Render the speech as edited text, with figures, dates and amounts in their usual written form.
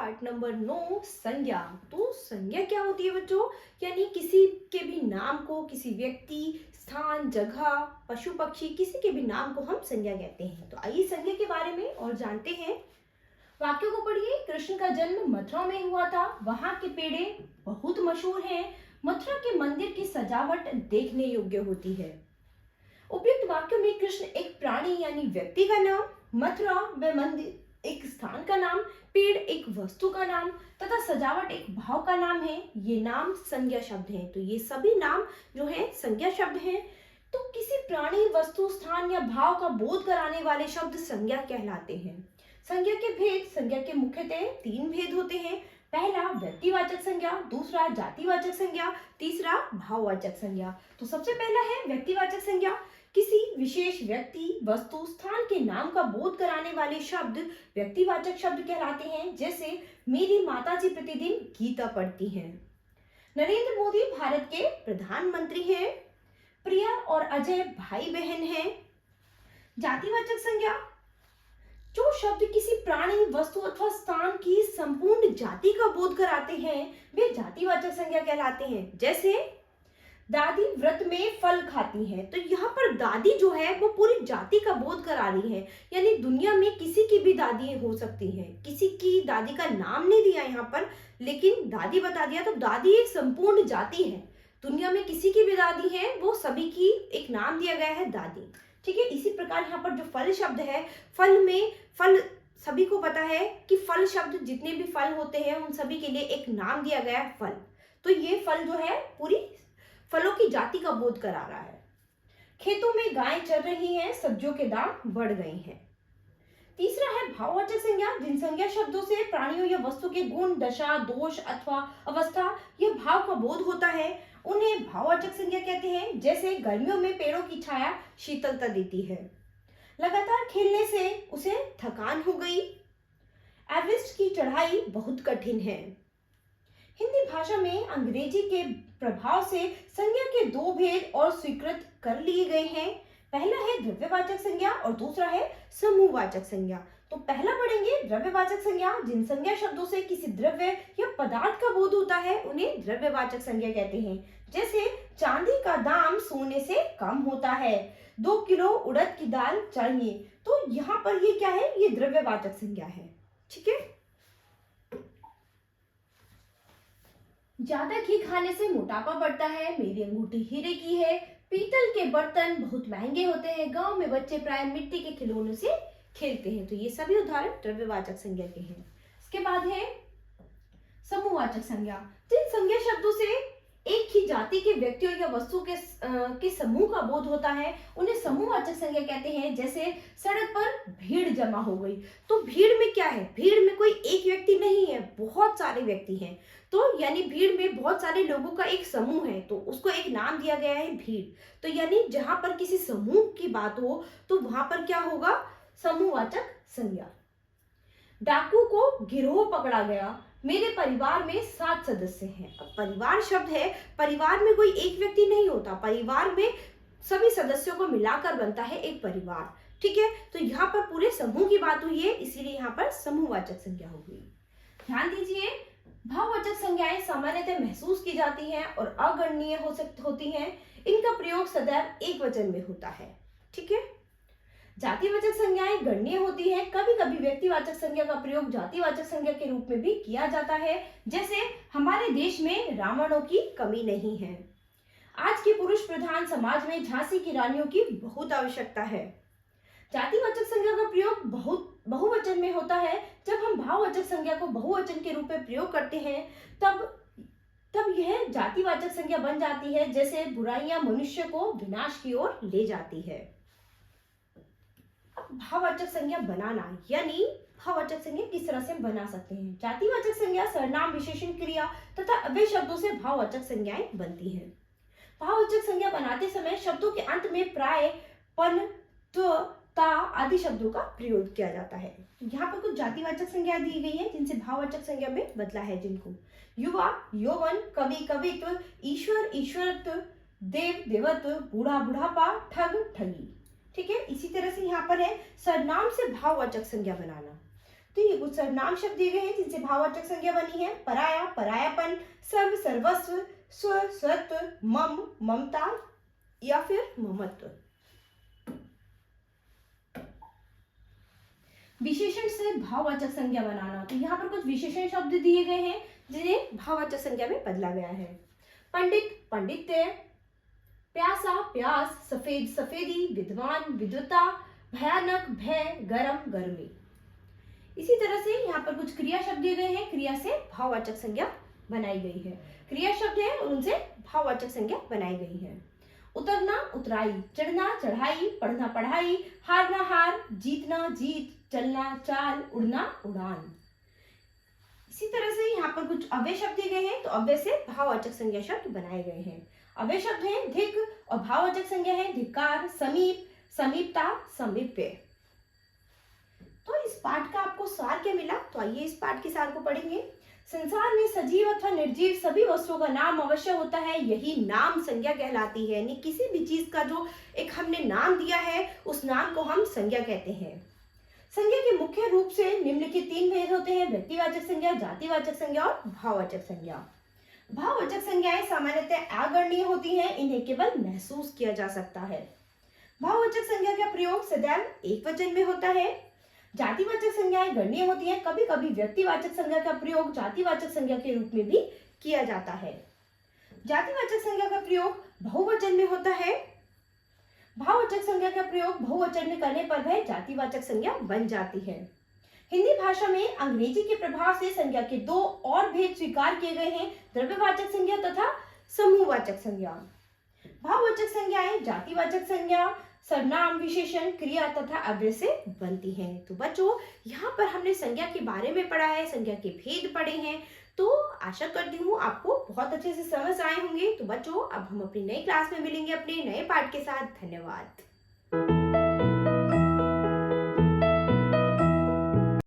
Part number 9 संज्ञा। तो संज्ञा क्या होती है बच्चों? यानी किसी के भी नाम को, किसी व्यक्ति, स्थान, जगह, पशु पक्षी, किसी के भी नाम को हम संज्ञा कहते हैं। तो आइए संज्ञा के बारे में और जानते हैं। वाक्यों को पढ़िए। कृष्ण का जन्म मथुरा में हुआ था। वहां के पेड़े बहुत मशहूर हैं। मथुरा के मंदिर की सजावट देखने योग्य होती है। उपयुक्त वाक्यों में कृष्ण एक प्राणी यानी व्यक्ति का नाम, मथुरा व मंदिर एक स्थान का नाम, पेड़ एक वस्तु का नाम तथा सजावट एक भाव का नाम है। ये नाम संज्ञा शब्द हैं। तो ये सभी नाम जो हैं संज्ञा शब्द हैं। तो किसी प्राणी, वस्तु, स्थान या भाव का बोध कराने वाले शब्द संज्ञा कहलाते हैं। संज्ञा के भेद। संज्ञा के मुख्यतः 3 भेद होते हैं। पहला व्यक्तिवाचक संज्ञा, दूसरा जातिवाचक संज्ञा, तीसरा भाववाचक संज्ञा। तो सबसे पहला है व्यक्तिवाचक संज्ञा। किसी विशेष व्यक्ति, वस्तु, स्थान के नाम का बोध कराने वाले शब्द व्यक्तिवाचक शब्द कहलाते हैं। जैसे मेरी माताजी प्रतिदिन गीता पढ़ती हैं। नरेंद्र मोदी भारत के प्रधानमंत्री हैं। प्रिया और अजय भाई बहन हैं। जातिवाचक संज्ञा। जो शब्द किसी प्राणी, वस्तु अथवा स्थान की संपूर्ण जाति का बोध कराते हैं वे जातिवाचक संज्ञा कहलाते हैं। जैसे दादी व्रत में फल खाती है। तो यहाँ पर दादी जो है वो पूरी जाति का बोध करा रही है। यानी दुनिया में किसी की भी दादी हो सकती है। किसी की दादी का नाम नहीं दिया यहाँ पर, लेकिन दादी बता दिया। तो दादी एक संपूर्ण जाति है। दुनिया में किसी की भी दादी है, वो सभी की एक नाम दिया गया है दादी। ठीक है। इसी प्रकार यहाँ पर जो फल शब्द है, फल में फल सभी को पता है कि फल शब्द जितने भी फल होते हैं उन सभी के लिए एक नाम दिया गया है फल। तो ये फल जो है पूरी फलों की जाति का बोध करा रहा है। खेतों में गायें चर रही हैं, सब्जियों के दाम बढ़ गए हैं। तीसरा है भाववाचक संज्ञा। जिन संज्ञा शब्दों से प्राणियों या वस्तु के गुण, दशा, दोष अथवा अवस्था या भाव का बोध होता है उन्हें भाववाचक संज्ञा कहते हैं। जैसे गर्मियों में पेड़ों की छाया शीतलता देती है। लगातार खेलने से उसे थकान हो गई। एवरेस्ट की चढ़ाई बहुत कठिन है। हिंदी भाषा में अंग्रेजी के प्रभाव से संज्ञा के 2 भेद और स्वीकृत कर लिए गए हैं। पहला है द्रव्यवाचक संज्ञा और दूसरा है समूहवाचक संज्ञा। तो पहला पढ़ेंगे द्रव्यवाचक संज्ञा। जिन संज्ञा शब्दों से किसी द्रव्य या पदार्थ का बोध होता है उन्हें द्रव्यवाचक संज्ञा कहते हैं। जैसे चांदी का दाम सोने से कम होता है। 2 किलो उड़द की दाल चाहिए। तो यहाँ पर ये क्या है? ये द्रव्यवाचक संज्ञा है। ठीक है। ज्यादा घी खाने से मोटापा बढ़ता है। मेरी अंगूठी हीरे की है। पीतल के बर्तन बहुत महंगे होते हैं। गांव में बच्चे प्राय मिट्टी के खिलौनों से खेलते हैं। तो ये सभी उदाहरण द्रव्यवाचक संज्ञा के हैं। इसके बाद है समूहवाचक संज्ञा। जिन संज्ञा शब्दों से एक ही जाति के व्यक्तियों या वस्तु के समूह का बोध होता है उन्हें समूहवाचक संज्ञा कहते हैं। जैसे सड़क पर भीड़ जमा हो गई। तो भीड़ में क्या है? भीड़ में कोई एक व्यक्ति नहीं है, बहुत सारे व्यक्ति हैं। तो यानी भीड़ में बहुत सारे लोगों का एक समूह है, तो उसको एक नाम दिया गया है भीड़। तो यानी जहां पर किसी समूह की बात हो तो वहां पर क्या होगा? समूहवाचक संज्ञा। डाकू को गिरोह पकड़ा गया। मेरे परिवार में 7 सदस्य हैं। अब परिवार शब्द है, परिवार में कोई एक व्यक्ति नहीं होता, परिवार में सभी सदस्यों को मिलाकर बनता है एक परिवार। ठीक है। तो यहाँ पर पूरे समूह की बात हुई है, इसीलिए यहाँ पर समूहवाचक संज्ञा हो गई। ध्यान दीजिए, भाववाचक संज्ञाएं सामान्यतः महसूस की जाती हैं और अगणनीय होती हैं। इनका प्रयोग सदैव एक वचन में होता है। ठीक है। जातिवाचक संज्ञाएं गणनीय होती हैं। कभी कभी व्यक्तिवाचक संज्ञा का प्रयोग जातिवाचक संज्ञा के रूप में भी किया जाता है। जैसे हमारे देश में रावणों की कमी नहीं है। आज के पुरुष प्रधान समाज में झांसी की रानियों की बहुत आवश्यकता है। जातिवाचक संज्ञा का प्रयोग बहुवचन में होता है। जब हम भाववाचक संज्ञा को बहुवचन के रूप में प्रयोग करते हैं तब यह जातिवाचक संज्ञा बन जाती है। जैसे बुराइयां मनुष्य को विनाश की ओर ले जाती है। भाववाचक संज्ञा बनाना, यानी भाववाचक संज्ञा किस तरह से हम बना सकते हैं। जातिवाचक संज्ञा सर्वनाम, विशेषण, क्रिया तथा अव्यय शब्दों से भाववाचक संज्ञाएं बनती हैं। भाववाचक संज्ञा बनाते समय शब्दों के अंत में प्राय पन, त्व, ता आदि शब्दों का प्रयोग किया जाता है। तो यहाँ पर कुछ जातिवाचक संज्ञा दी गई है जिनसे भाववाचक संज्ञा में बदला है। जिनको युवा, यौवन, कवि, कवित्व, ईश्वर, ईश्वरत्व, देव, देवत्व, बूढ़ा, बुढ़ापा, ठग, ठगी। ठीक है। इसी तरह से यहाँ पर है सर्वनाम से भाववाचक संज्ञा बनाना। तो ये कुछ सर्वनाम शब्द दिए गए हैं जिनसे भाववाचक संज्ञा बनी है। पराया, परायापन, सर्व, सर्वस्व, स्व, स्वत्व, मम, ममता या फिर ममत्व। विशेषण से भाववाचक संज्ञा बनाना, तो यहाँ पर कुछ विशेषण शब्द दिए गए हैं जिन्हें भाववाचक संज्ञा में बदला गया है। पंडित, पंडित्य, प्यासा, प्यास, सफेद, सफेदी, विद्वान, विद्वता, भयानक, भय, गरम, गर्मी। इसी तरह से यहाँ पर कुछ क्रिया शब्द दिए गए हैं, क्रिया से भाववाचक संज्ञा बनाई गई है। क्रिया शब्द है और उनसे भाववाचक संज्ञा बनाई गई है। उतरना, उतराई, चढ़ना, चढ़ाई, पढ़ना, पढ़ाई, हारना, हार, जीतना, जीत, चलना, चाल, उड़ना, उड़ान। इसी तरह से यहाँ पर कुछ अव्यय शब्द दिए गए हैं, तो अव्यय से भाववाचक संज्ञा शब्द बनाए गए हैं। अव्यय शब्द हैं धिक और भाववाचक संज्ञा है धिक्कार, समीप, समीपता, समीप्य। तो इस पाठ का आपको सार क्या मिला? तो आइए इस पाठ के सार को पढ़ेंगे। संसार में सजीव अथवा निर्जीव सभी वस्तुओं का नाम अवश्य होता है, यही नाम संज्ञा कहलाती है। यानी किसी भी चीज का जो एक हमने नाम दिया है उस नाम को हम संज्ञा कहते हैं। संज्ञा के मुख्य रूप से निम्नलिखित तीन भेद होते हैं: व्यक्तिवाचक संज्ञा, जातिवाचक संज्ञा और भाववाचक संज्ञा। भाववाचक संज्ञाएं सामान्यतः अगणनीय होती हैं, इन्हें केवल महसूस किया जा सकता है। भाववाचक संज्ञा का प्रयोग सदैव एक वचन में होता है। जातिवाचक संज्ञाएं गणनीय होती हैं, कभी कभी व्यक्तिवाचक संज्ञा का प्रयोग जातिवाचक संज्ञा के रूप में भी किया जाता है। जातिवाचक संज्ञा का प्रयोग बहुवचन में होता है। भाववाचक संज्ञा का प्रयोग बहुवचन में करने पर वह जातिवाचक संज्ञा बन जाती है। हिंदी भाषा में अंग्रेजी के प्रभाव से संज्ञा के दो और भेद स्वीकार किए गए हैं: द्रव्यवाचक संज्ञा तथा समूहवाचक संज्ञा। भाववाचक संज्ञाएं जातिवाचक संज्ञा, सर्वनाम, विशेषण, क्रिया तथा अव्यय से बनती हैं। तो बच्चों, यहाँ पर हमने संज्ञा के बारे में पढ़ा है, संज्ञा के भेद पढ़े हैं। तो आशा करती हूँ आपको बहुत अच्छे से समझ आए होंगे। तो बच्चों, अब हम अपनी नई क्लास में मिलेंगे अपने नए पाठ के साथ। धन्यवाद।